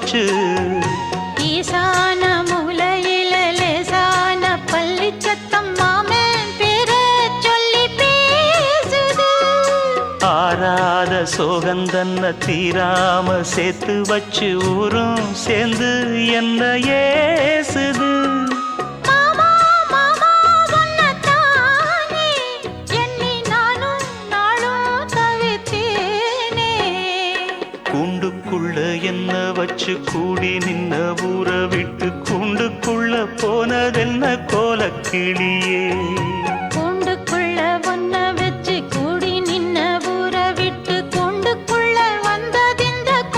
போச்சு. ஈசான மூலையில லேசான பள்ளி சத்தம் மாமன் பேர சொல்லி பேசுது. ஆறாத சோகந்தன்ன தீராம சேர்த்து வச்சு ஊரும் சேர்ந்து என்ன ஏசுது. கூண்டுக்குள்ள என்ன வச்சு கூடி நின்ன ஊரை விட்டு கூண்டுக்குள்ள போனதென்ன கோலக்கிளியே.